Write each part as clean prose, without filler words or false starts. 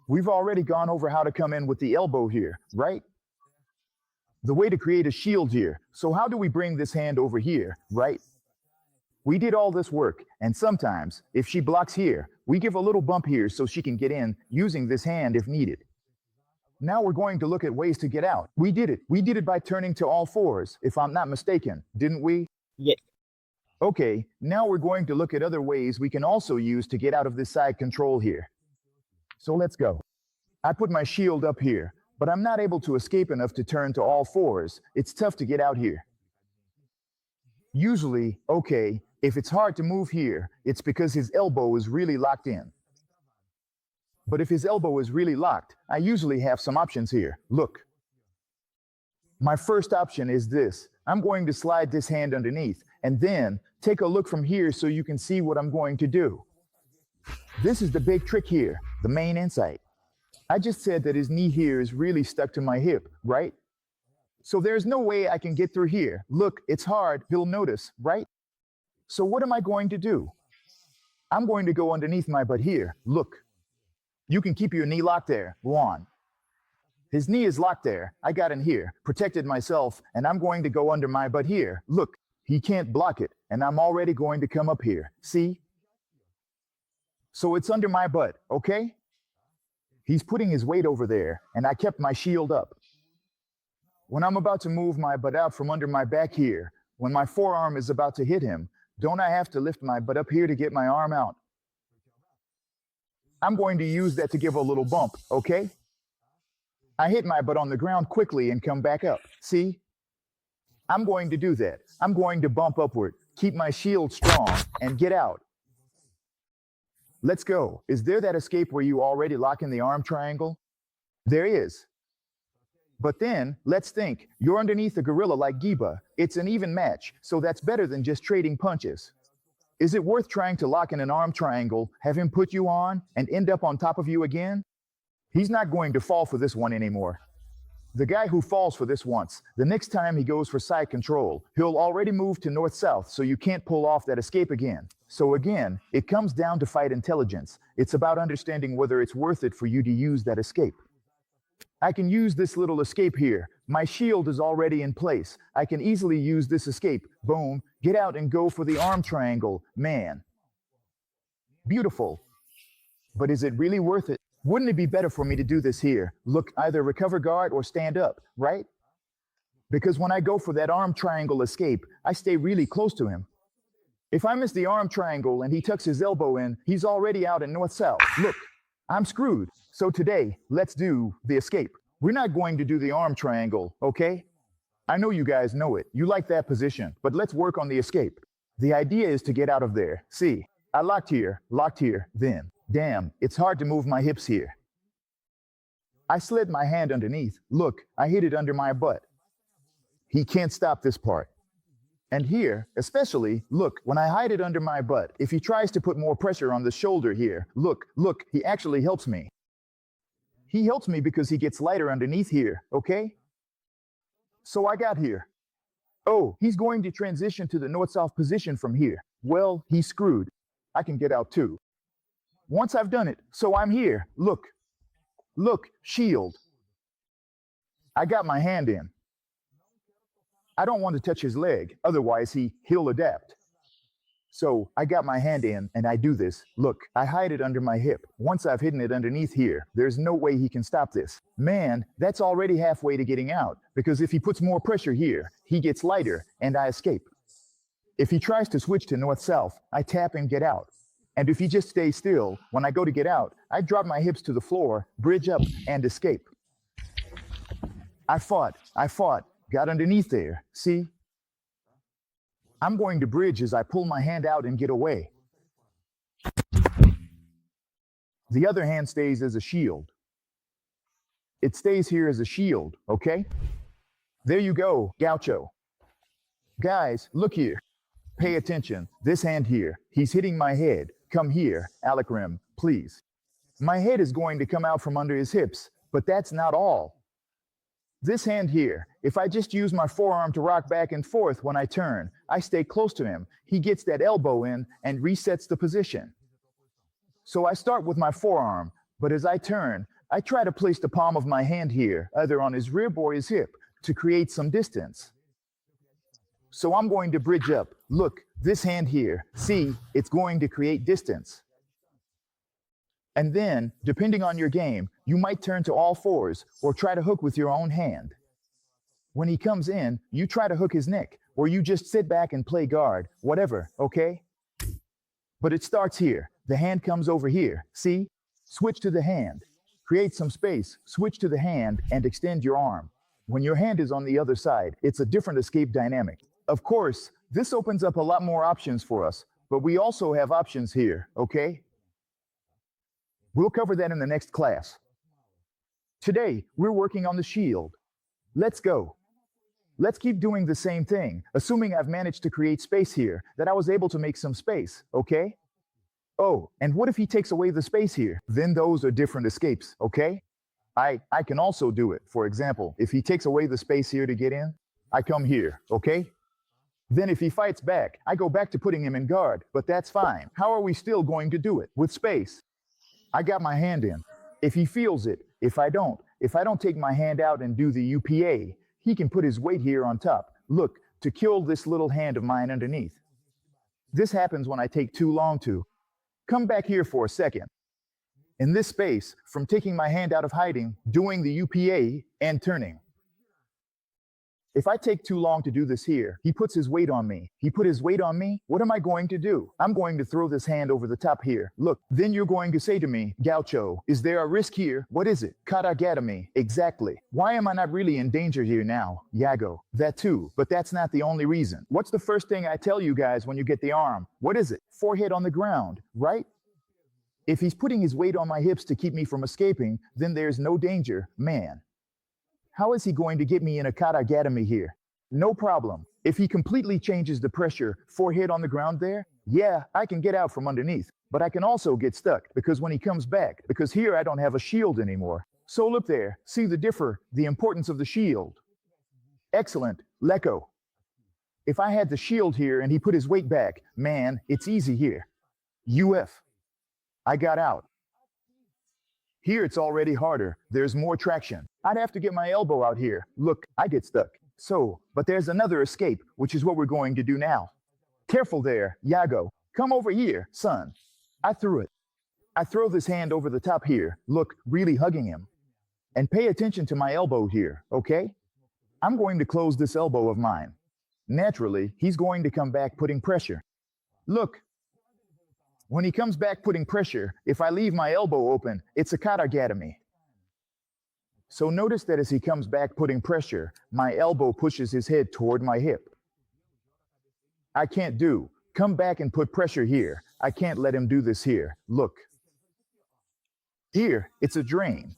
We've already gone over how to come in with the elbow here, right? The way to create a shield here. So how do we bring this hand over here, right? We did all this work, and sometimes, if she blocks here, we give a little bump here so she can get in using this hand if needed. Now we're going to look at ways to get out. We did it. We did it by turning to all fours, if I'm not mistaken, didn't we? Yes. Okay, now we're going to look at other ways we can also use to get out of this side control here. So let's go. I put my shield up here, but I'm not able to escape enough to turn to all fours. It's tough to get out here. Usually, okay, if it's hard to move here, it's because his elbow is really locked in. But if his elbow is really locked, I usually have some options here. Look. My first option is this. I'm going to slide this hand underneath, and then take a look from here so you can see what I'm going to do. This is the big trick here, the main insight. I just said that his knee here is really stuck to my hip, right? So there's no way I can get through here. Look, it's hard, he'll notice, right? So what am I going to do? I'm going to go underneath my butt here. Look. You can keep your knee locked there. Go on. His knee is locked there. I got in here, protected myself, and I'm going to go under my butt here. Look, he can't block it, and I'm already going to come up here. See? So it's under my butt, okay? He's putting his weight over there, and I kept my shield up. When I'm about to move my butt out from under my back here, when my forearm is about to hit him, don't I have to lift my butt up here to get my arm out? I'm going to use that to give a little bump, okay? I hit my butt on the ground quickly and come back up. See? I'm going to do that. I'm going to bump upward, keep my shield strong, and get out. Let's go. Is there that escape where you already lock in the arm triangle? There is. But then, let's think. You're underneath a gorilla like Giba. It's an even match, so that's better than just trading punches. Is it worth trying to lock in an arm triangle, have him put you on, and end up on top of you again? He's not going to fall for this one anymore. The guy who falls for this once, the next time he goes for side control, he'll already move to north-south, so you can't pull off that escape again. So again, it comes down to fight intelligence. It's about understanding whether it's worth it for you to use that escape. I can use this little escape here. My shield is already in place. I can easily use this escape. Boom, get out and go for the arm triangle. Man. Beautiful. But is it really worth it? Wouldn't it be better for me to do this here? Look, either recover guard or stand up, right? Because when I go for that arm triangle escape, I stay really close to him. If I miss the arm triangle and he tucks his elbow in, he's already out in north-south. Look, I'm screwed. So today, let's do the escape. We're not going to do the arm triangle, okay? I know you guys know it. You like that position, but let's work on the escape. The idea is to get out of there. See, I locked here, then. Damn, it's hard to move my hips here. I slid my hand underneath. Look, I hit it under my butt. He can't stop this part. And here, especially, look, when I hide it under my butt, if he tries to put more pressure on the shoulder here, look, he actually helps me. He helps me because he gets lighter underneath here, okay? So I got here. Oh, he's going to transition to the north-south position from here. Well, he's screwed. I can get out too. Once I've done it, so I'm here. Look, shield. I got my hand in. I don't want to touch his leg, otherwise he'll adapt. So I got my hand in and I do this. Look, I hide it under my hip. Once I've hidden it underneath here, there's no way he can stop this. Man, that's already halfway to getting out, because if he puts more pressure here, he gets lighter and I escape. If he tries to switch to north-south, I tap and get out. And if he just stays still, when I go to get out, I drop my hips to the floor, bridge up, and escape. I fought, got underneath there, see? I'm going to bridge as I pull my hand out and get away. The other hand stays as a shield. It stays here as a shield, okay? There you go, gaucho. Guys, look here. Pay attention. This hand here, he's hitting my head. Come here, Alakrim, please. My head is going to come out from under his hips, but that's not all. This hand here, if I just use my forearm to rock back and forth when I turn, I stay close to him. He gets that elbow in and resets the position. So I start with my forearm, but as I turn, I try to place the palm of my hand here, either on his rib or his hip, to create some distance. So I'm going to bridge up. Look, this hand here. See, it's going to create distance. And then, depending on your game, you might turn to all fours or try to hook with your own hand. When he comes in, you try to hook his neck, or you just sit back and play guard, whatever, okay? But it starts here. The hand comes over here. See? Switch to the hand. Create some space, switch to the hand, and extend your arm. When your hand is on the other side, it's a different escape dynamic. Of course, this opens up a lot more options for us, but we also have options here, okay? We'll cover that in the next class. Today, we're working on the shield. Let's go. Let's keep doing the same thing, assuming I've managed to create space here, that I was able to make some space, okay? Oh, and what if he takes away the space here? Then those are different escapes, okay? I can also do it. For example, if he takes away the space here to get in, I come here, okay? Then if he fights back, I go back to putting him in guard, but that's fine. How are we still going to do it? With space. I got my hand in. If he feels it, if I don't take my hand out and do the UPA, he can put his weight here on top. Look, to kill this little hand of mine underneath. This happens when I take too long to. Come back here for a second. In this space, from taking my hand out of hiding, doing the UPA, and turning. If I take too long to do this here, he puts his weight on me. He put his weight on me? What am I going to do? I'm going to throw this hand over the top here. Look, then you're going to say to me, Gaucho, is there a risk here? What is it? Katagatame. Exactly. Why am I not really in danger here now? Yago. That too, but that's not the only reason. What's the first thing I tell you guys when you get the arm? What is it? Forehead on the ground, right? If he's putting his weight on my hips to keep me from escaping, then there's no danger, man. How is he going to get me in a katagatame here? No problem. If he completely changes the pressure, forehead on the ground there, yeah, I can get out from underneath. But I can also get stuck, because when he comes back, because here I don't have a shield anymore. So look there, see the importance of the shield. Excellent, Leko. If I had the shield here and he put his weight back, man, it's easy here. UF. I got out. Here it's already harder. There's more traction. I'd have to get my elbow out here. Look, I get stuck. So, but there's another escape, which is what we're going to do now. Careful there, Yago. Come over here, son. I threw it. I throw this hand over the top here. Look, really hugging him. And pay attention to my elbow here, okay? I'm going to close this elbow of mine. Naturally, he's going to come back putting pressure. Look. When he comes back putting pressure, if I leave my elbow open, it's a katagatame. So notice that as he comes back putting pressure, my elbow pushes his head toward my hip. I can't do. Come back and put pressure here. I can't let him do this here. Look. Here, it's a drain.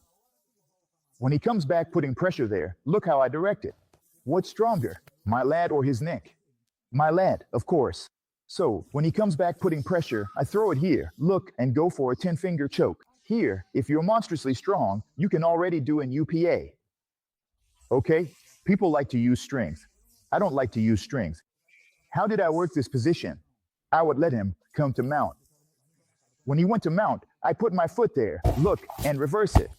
When he comes back putting pressure there, look how I direct it. What's stronger, my lad or his neck? My lad, of course. So, when he comes back putting pressure, I throw it here, look, and go for a 10-finger choke. Here, if you're monstrously strong, you can already do an UPA. Okay? People like to use strength. I don't like to use strength. How did I work this position? I would let him come to mount. When he went to mount, I put my foot there, look, and reverse it.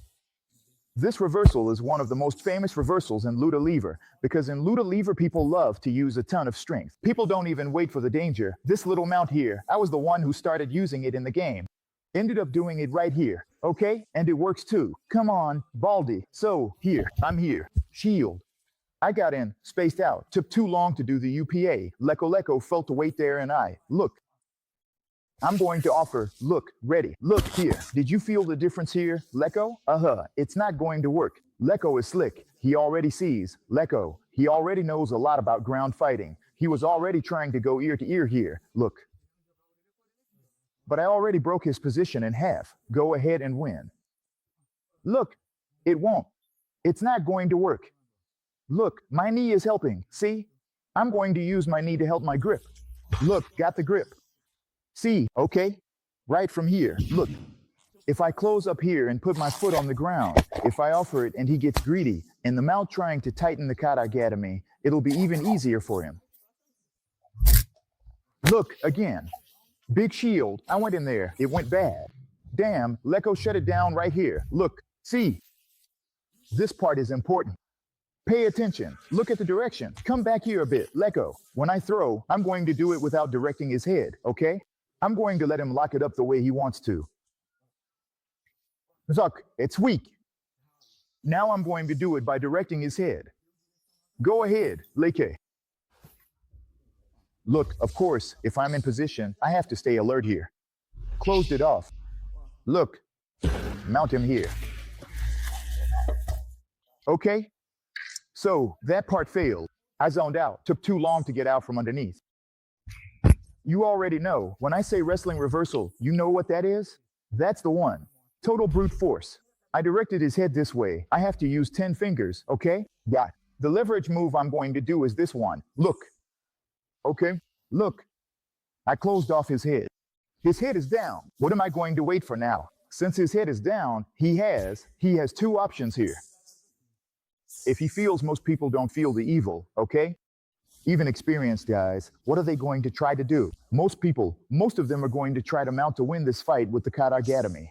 This reversal is one of the most famous reversals in Luta Livre, because in Luta Livre people love to use a ton of strength. People don't even wait for the danger. This little mount here, I was the one who started using it in the game. Ended up doing it right here, okay? And it works too. Come on, Baldy. So, here, I'm here. Shield. I got in, spaced out. Took too long to do the UPA. Leko felt the weight there and look. I'm going to offer, look, ready. Look here. Did you feel the difference here, Leko? It's not going to work. Leko is slick. He already sees. Leko, he already knows a lot about ground fighting. He was already trying to go ear to ear here. Look. But I already broke his position in half. Go ahead and win. Look, it won't. It's not going to work. Look, my knee is helping. See? I'm going to use my knee to help my grip. Look, got the grip. See, okay? Right from here, look. If I close up here and put my foot on the ground, if I offer it and he gets greedy, and the mount trying to tighten the katagatame, it'll be even easier for him. Look, again. Big shield, I went in there, it went bad. Damn, Leko shut it down right here. Look, See, this part is important. Pay attention. Look at the direction. Come back here a bit. Let go. When I throw, I'm going to do it without directing his head, okay? I'm going to let him lock it up the way he wants to. Zuck, it's weak. Now I'm going to do it by directing his head. Go ahead, Leke. Look, of course, if I'm in position, I have to stay alert here. Closed it off. Look, mount him here. Okay? So, that part failed. I zoned out. Took too long to get out from underneath. You already know. When I say wrestling reversal, you know what that is? That's the one. Total brute force. I directed his head this way. I have to use 10 fingers, okay? Got it. The leverage move I'm going to do is this one. Look. Okay? Look. I closed off his head. His head is down. What am I going to wait for now? Since his head is down, he has two options here. If he feels most people don't feel the evil, okay? Even experienced guys, what are they going to try to do? Most of them are going to try to mount to win this fight with the katagatame.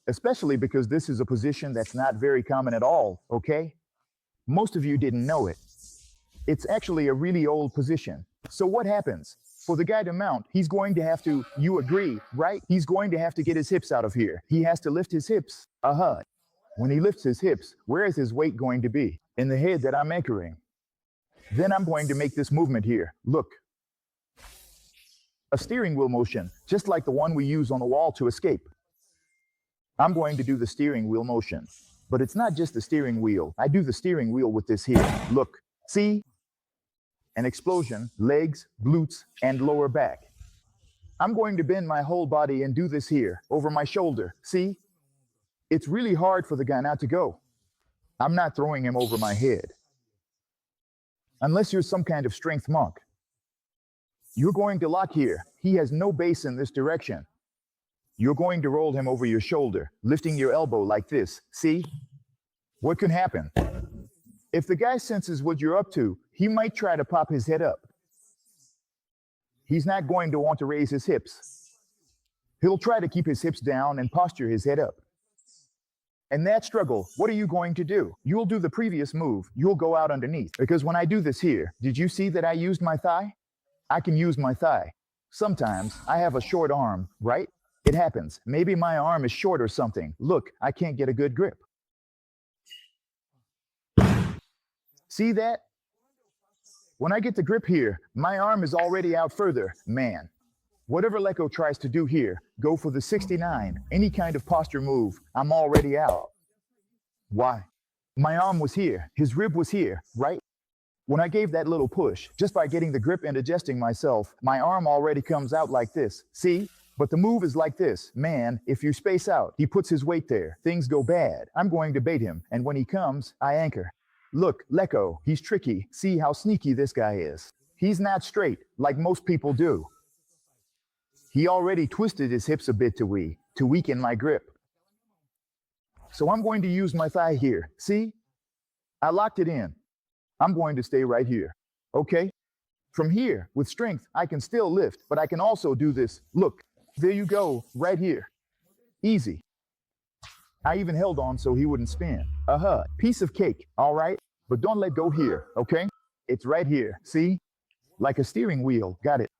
Especially because this is a position that's not very common at all, okay? Most of you didn't know it. It's actually a really old position. So what happens? For the guy to mount, he's going to have to, you agree, right? He's going to have to get his hips out of here. He has to lift his hips. When he lifts his hips, where is his weight going to be? In the head that I'm anchoring. Then I'm going to make this movement here. Look. A steering wheel motion, just like the one we use on the wall to escape. I'm going to do the steering wheel motion. But it's not just the steering wheel. I do the steering wheel with this here. Look. See? An explosion, legs, glutes, and lower back. I'm going to bend my whole body and do this here, over my shoulder. See? It's really hard for the guy not to go. I'm not throwing him over my head. Unless you're some kind of strength monk. You're going to lock here. He has no base in this direction. You're going to roll him over your shoulder, lifting your elbow like this. See? What can happen? If the guy senses what you're up to, he might try to pop his head up. He's not going to want to raise his hips. He'll try to keep his hips down and posture his head up. In that struggle, what are you going to do? You'll do the previous move. You'll go out underneath. Because when I do this here, did you see that I used my thigh? I can use my thigh. Sometimes I have a short arm, right? It happens. Maybe my arm is short or something. Look, I can't get a good grip. See that? When I get the grip here, my arm is already out further. Man, whatever Leko tries to do here, go for the 69, any kind of posture move, I'm already out. Why? My arm was here, his rib was here, right? When I gave that little push, just by getting the grip and adjusting myself, my arm already comes out like this. See? But the move is like this. Man, if you space out, he puts his weight there. Things go bad. I'm going to bait him, and when he comes, I anchor. Look, Leko, he's tricky. See how sneaky this guy is. He's not straight, like most people do. He already twisted his hips a bit to weaken my grip. So I'm going to use my thigh here. See? I locked it in. I'm going to stay right here. Okay? From here, with strength, I can still lift, but I can also do this. Look, there you go, right here. Easy. I even held on so he wouldn't spin. Piece of cake, all right? But don't let go here, okay? It's right here, see? Like a steering wheel, got it.